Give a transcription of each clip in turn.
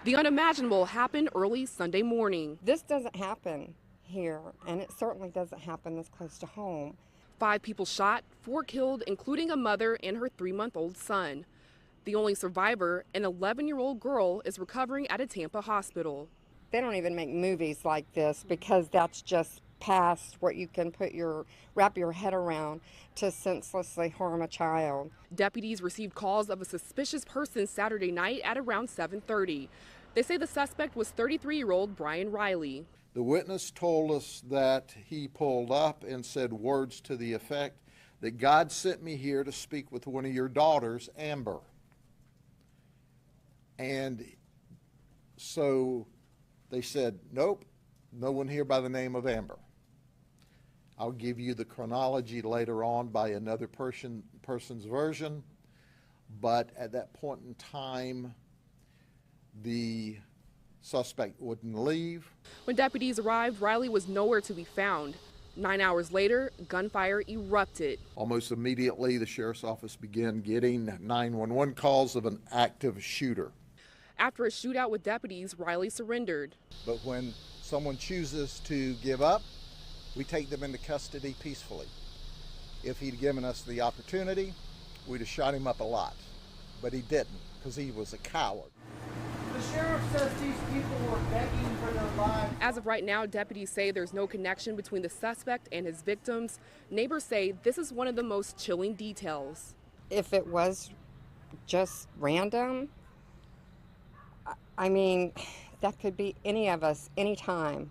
The unimaginable happened early Sunday morning. This doesn't happen here, and it certainly doesn't happen this close to home. 5 people shot, 4 killed, including a mother and her 3-month-old son. The only survivor, an 11-year-old girl, is recovering at a Tampa hospital. They don't even make movies like this because that's just past what you can wrap your head around to senselessly harm a child. Deputies received calls of a suspicious person Saturday night at around 7:30. They say the suspect was 33-year-old Bryan Riley. The witness told us that he pulled up and said words to the effect that God sent me here to speak with one of your daughters, Amber. And so they said, nope, no one here by the name of Amber. I'll give you the chronology later on by another person's version, but at that point in time, the suspect wouldn't leave. When deputies arrived, Riley was nowhere to be found. 9 hours later, gunfire erupted. Almost immediately, the sheriff's office began getting 911 calls of an active shooter. After a shootout with deputies, Riley surrendered. But when someone chooses to give up, we take them into custody peacefully. If he'd given us the opportunity, we'd have shot him up a lot. But he didn't, because he was a coward. The sheriff says these people were begging for their lives. As of right now, deputies say there's no connection between the suspect and his victims. Neighbors say this is one of the most chilling details. If it was just random, I mean, that could be any of us, anytime.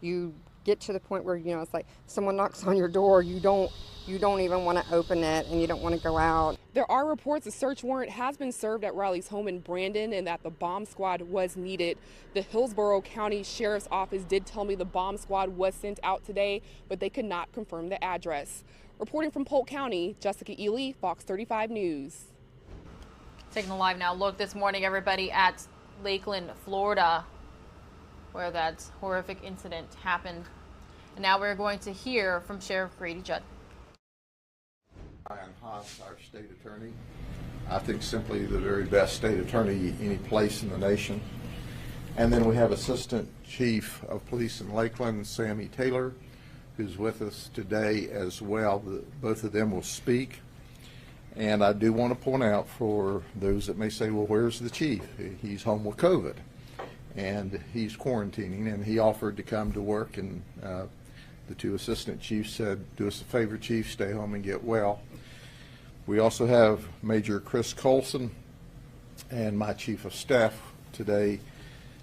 You get to the point where, it's like someone knocks on your door, you don't even want to open it and you don't want to go out. There are reports a search warrant has been served at Riley's home in Brandon and that the bomb squad was needed. The Hillsborough County Sheriff's Office did tell me the bomb squad was sent out today, but they could not confirm the address. Reporting from Polk County, Jessica Ely, Fox 35 News. Taking a live now look this morning, everybody, at Lakeland, Florida, where that horrific incident happened. And now we're going to hear from Sheriff Grady Judd. Bryan Riley, our state attorney. I think simply the very best state attorney any place in the nation. And then we have Assistant Chief of Police in Lakeland, Sammy Taylor, who's with us today as well. Both of them will speak. And I do want to point out for those that may say, well, where's the chief? He's home with COVID and he's quarantining, and he offered to come to work, and the two assistant chiefs said, do us a favor, chief, stay home and get well. We also have Major Chris Colson and my chief of staff today,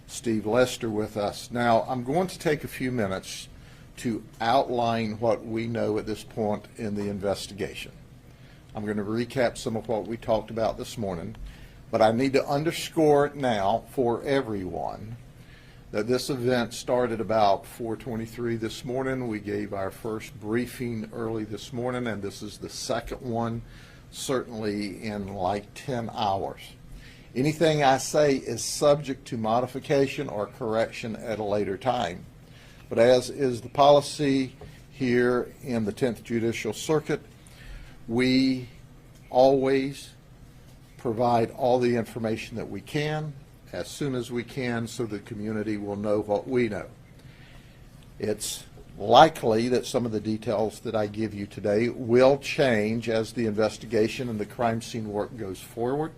Steve Lester, with us. Now, I'm going to take a few minutes to outline what we know at this point in the investigation. I'm going to recap some of what we talked about this morning, but I need to underscore it now for everyone that this event started about 4:23 this morning. We gave our first briefing early this morning, and this is the second one, certainly in like 10 hours. Anything I say is subject to modification or correction at a later time. But as is the policy here in the 10th Judicial Circuit, we always provide all the information that we can as soon as we can so the community will know what we know. It's likely that some of the details that I give you today will change as the investigation and the crime scene work goes forward.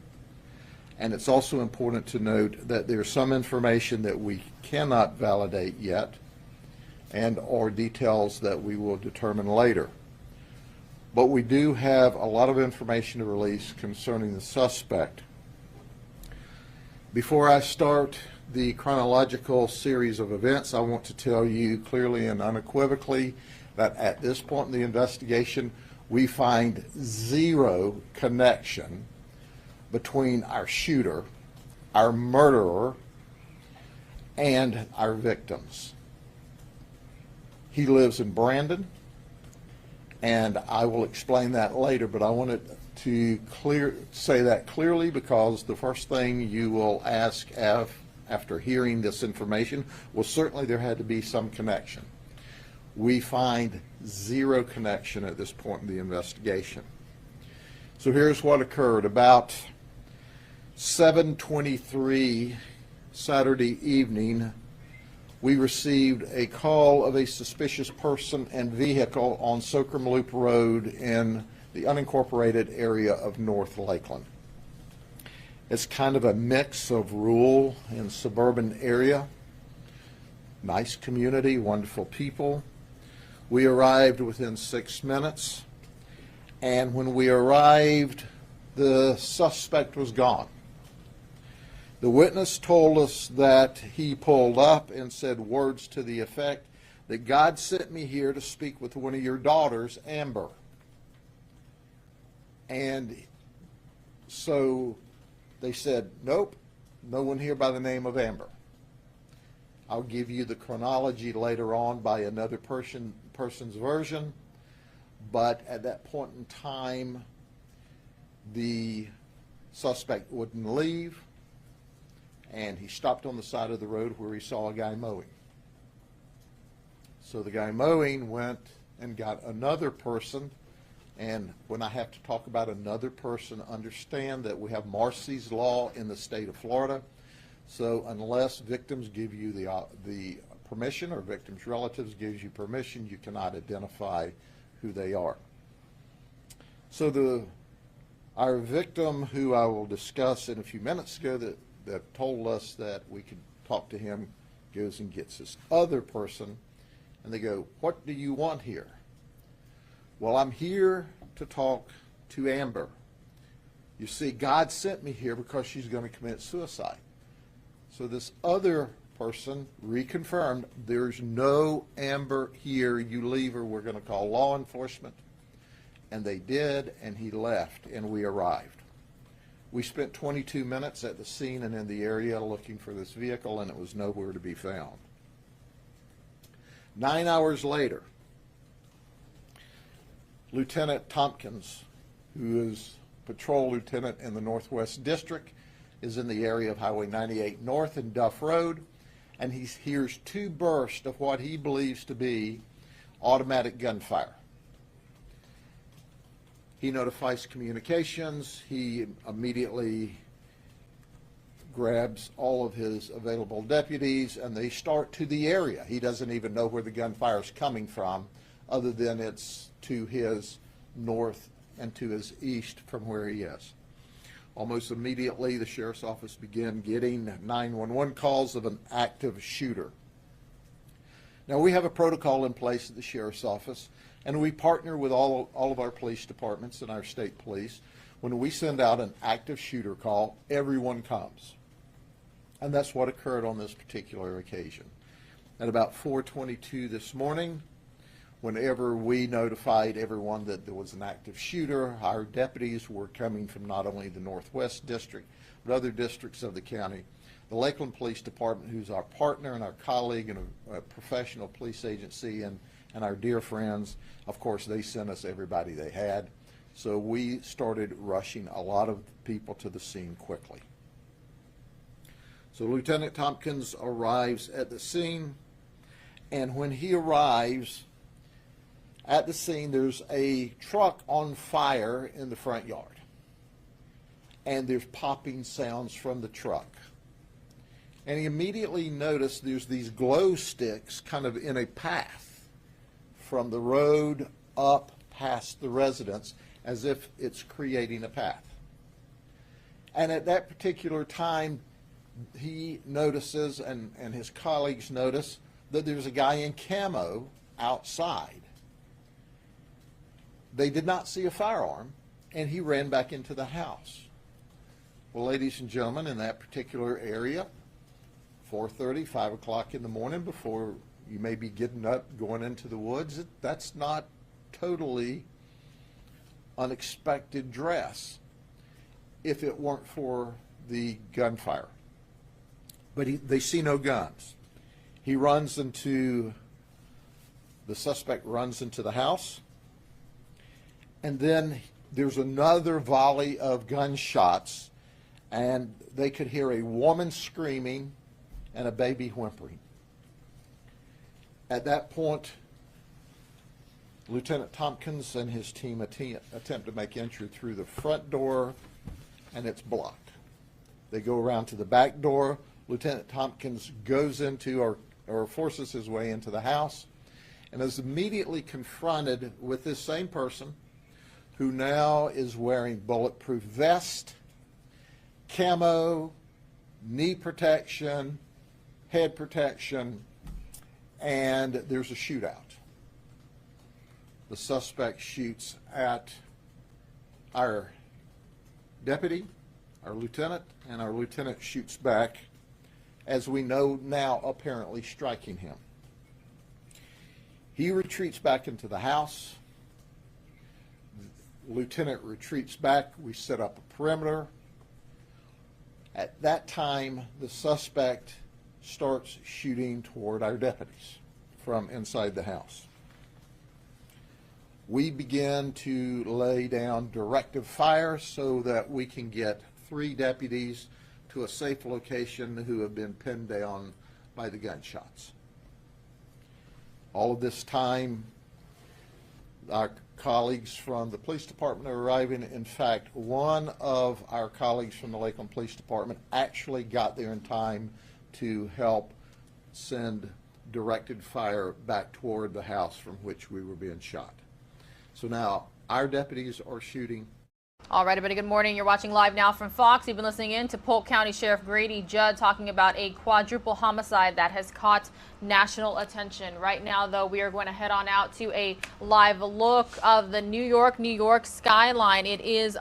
And it's also important to note that there's some information that we cannot validate yet and or details that we will determine later. But we do have a lot of information to release concerning the suspect. Before I start the chronological series of events, I want to tell you clearly and unequivocally that at this point in the investigation, we find zero connection between our shooter, our murderer, and our victims. He lives in Brandon, and I will explain that later, but I wanted to say that clearly because the first thing you will ask after hearing this information, well, certainly there had to be some connection. We find zero connection at this point in the investigation. So here's what occurred. About 7:23 Saturday evening, we received a call of a suspicious person and vehicle on Soakham Loop Road in the unincorporated area of North Lakeland. It's kind of a mix of rural and suburban area. Nice community, wonderful people. We arrived within 6 minutes, and when we arrived, the suspect was gone. The witness told us that he pulled up and said words to the effect that God sent me here to speak with one of your daughters, Amber. And so they said, nope, no one here by the name of Amber. I'll give you the chronology later on by another person's version, but at that point in time, the suspect wouldn't leave, and he stopped on the side of the road where he saw a guy mowing. So the guy mowing went and got another person, and when I have to talk about another person, understand that we have Marsy's law in the state of Florida. So unless victims give you the permission, or victims' relatives gives you permission, you cannot identify who they are. So our victim, who I will discuss in a few minutes ago, that told us that we could talk to him, goes and gets this other person, and they go, what do you want here? Well, I'm here to talk to Amber. You see, God sent me here because she's going to commit suicide. So this other person reconfirmed, there's no Amber here. You leave her. We're going to call law enforcement. And they did, and he left, and we arrived. We spent 22 minutes at the scene and in the area looking for this vehicle, and it was nowhere to be found. 9 hours later, Lieutenant Tompkins, who is patrol lieutenant in the Northwest District, is in the area of Highway 98 North and Duff Road, and he hears two bursts of what he believes to be automatic gunfire. He notifies communications. He immediately grabs all of his available deputies, and they start to the area. He doesn't even know where the gunfire is coming from, other than it's to his north and to his east from where he is. Almost immediately, the sheriff's office began getting 911 calls of an active shooter. Now, we have a protocol in place at the sheriff's office, and we partner with all of our police departments and our state police. When we send out an active shooter call, everyone comes. And that's what occurred on this particular occasion. At about 4:22 this morning, whenever we notified everyone that there was an active shooter, our deputies were coming from not only the Northwest District, but other districts of the county. The Lakeland Police Department, who's our partner and our colleague and a professional police agency, and our dear friends, of course, they sent us everybody they had. So we started rushing a lot of people to the scene quickly. So Lieutenant Tompkins arrives at the scene, and when he arrives at the scene, there's a truck on fire in the front yard, and there's popping sounds from the truck. And he immediately noticed there's these glow sticks kind of in a path from the road up past the residence, as if it's creating a path. And at that particular time, he notices, and his colleagues notice, that there's a guy in camo outside. They did not see a firearm, and he ran back into the house. Well, ladies and gentlemen, in that particular area, 4:30, 5 o'clock in the morning, before you may be getting up, going into the woods, that's not totally unexpected dress if it weren't for the gunfire. But they see no guns. The suspect runs into the house, and then there's another volley of gunshots, and they could hear a woman screaming and a baby whimpering. At that point, Lieutenant Tompkins and his team attempt to make entry through the front door, and it's blocked. They go around to the back door, Lieutenant Tompkins goes into or forces his way into the house and is immediately confronted with this same person who now is wearing bulletproof vest, camo, knee protection, head protection, and there's a shootout. The suspect shoots at our deputy, our lieutenant, and our lieutenant shoots back, as we know now, apparently striking him. He retreats back into the house. The lieutenant retreats back. We set up a perimeter. At that time, the suspect starts shooting toward our deputies from inside the house. We begin to lay down directive fire so that we can get 3 deputies to a safe location who have been pinned down by the gunshots. All of this time, our colleagues from the police department are arriving. In fact, one of our colleagues from the Lakeland Police Department actually got there in time to help send directed fire back toward the house from which we were being shot. So now our deputies are shooting. All right, everybody, good morning. You're watching Live Now from Fox. You've been listening in to Polk County Sheriff Grady Judd talking about a quadruple homicide that has caught national attention. Right now, though, we are going to head on out to a live look of the New York skyline. It is